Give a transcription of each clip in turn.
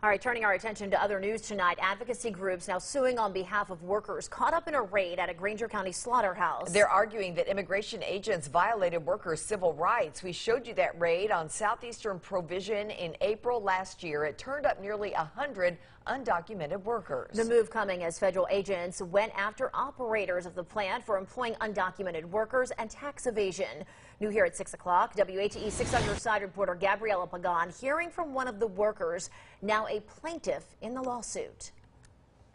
All right, turning our attention to other news tonight, advocacy groups now suing on behalf of workers caught up in a raid at a Granger County slaughterhouse. They're arguing that immigration agents violated workers' civil rights. We showed you that raid on Southeastern Provision in April last year. It turned up nearly 100 undocumented workers. The move coming as federal agents went after operators of the plant for employing undocumented workers and tax evasion. New here at 6 o'clock, WATE 6 on your side reporter Gabriela Pagan hearing from one of the workers, now a plaintiff in the lawsuit.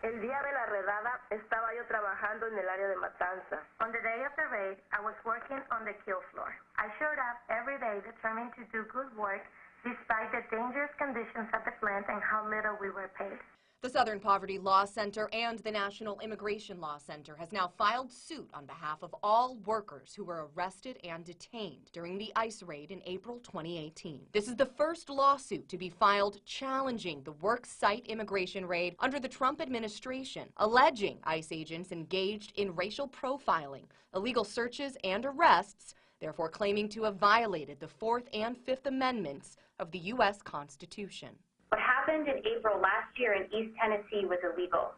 El día de la redada estaba yo trabajando en el área de matanza. On the day of the raid, I was working on the kill floor. I showed up every day determined to do good work despite the dangerous conditions at the plant and how little we were paid. The Southern Poverty Law Center and the National Immigration Law Center has now filed suit on behalf of all workers who were arrested and detained during the ICE raid in April 2018. This is the first lawsuit to be filed challenging the worksite immigration raid under the Trump administration, alleging ICE agents engaged in racial profiling, illegal searches, and arrests, therefore claiming to have violated the Fourth and Fifth Amendments of the U.S. Constitution. What happened in April last year in East Tennessee was illegal.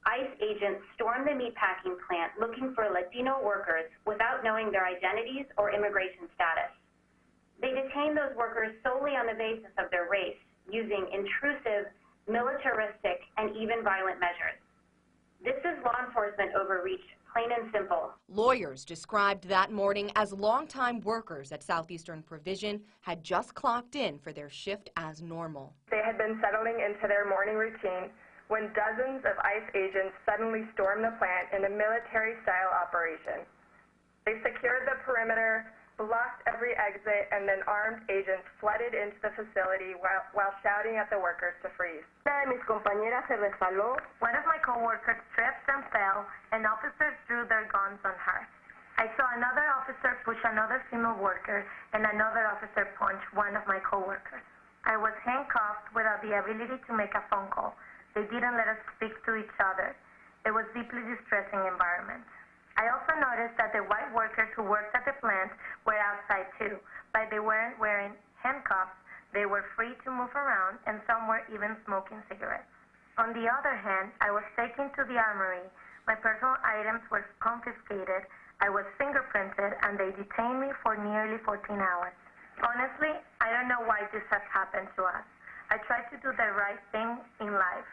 ICE agents stormed the meatpacking plant looking for Latino workers without knowing their identities or immigration status. They detained those workers solely on the basis of their race, using intrusive, militaristic, and even violent measures. This is law enforcement overreach, plain and simple. Lawyers described that morning as longtime workers at Southeastern Provision had just clocked in for their shift as normal. They had been settling into their morning routine when dozens of ICE agents suddenly stormed the plant in a military-style operation. They secured the perimeter, blocked every exit, and then armed agents flooded into the facility while shouting at the workers to freeze. Una de mis compañeras se resbaló. One of my coworkers tripped and fell, and officers drew their guns on her. I saw another officer push another female worker, and another officer punch one of my coworkers. I was handcuffed without the ability to make a phone call. They didn't let us speak to each other. It was a deeply distressing environment. I also noticed that the white workers who worked at the plant were outside too, but they weren't wearing handcuffs. They were free to move around, and some were even smoking cigarettes. On the other hand, I was taken to the armory. My personal items were confiscated. I was fingerprinted, and they detained me for nearly 14 hours. Honestly, I don't know why this has happened to us. I tried to do the right thing in life.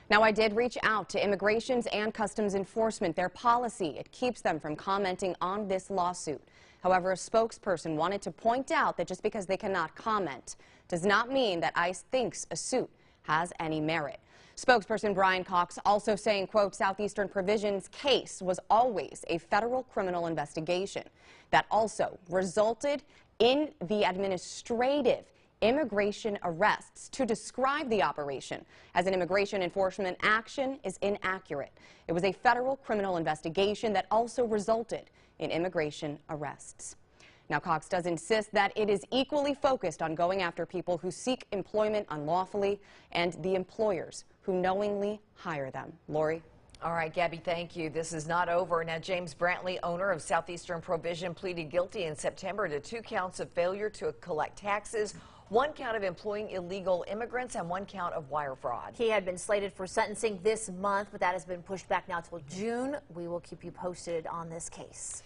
Now, I did reach out to Immigrations and Customs Enforcement. Their policy, it keeps them from commenting on this lawsuit. However, a spokesperson wanted to point out that just because they cannot comment does not mean that ICE thinks a suit has any merit. Spokesperson Brian Cox also saying, quote, Southeastern Provision's case was always a federal criminal investigation that also resulted in the administrative immigration arrests. To describe the operation as an immigration enforcement action is inaccurate. It was a federal criminal investigation that also resulted in immigration arrests. Now, Cox does insist that it is equally focused on going after people who seek employment unlawfully and the employers who knowingly hire them. Lori? All right, Gabby, thank you. This is not over. Now, James Brantley, owner of Southeastern Provision, pleaded guilty in September to 2 counts of failure to collect taxes, 1 count of employing illegal immigrants, and 1 count of wire fraud. He had been slated for sentencing this month, but that has been pushed back now till June. We will keep you posted on this case.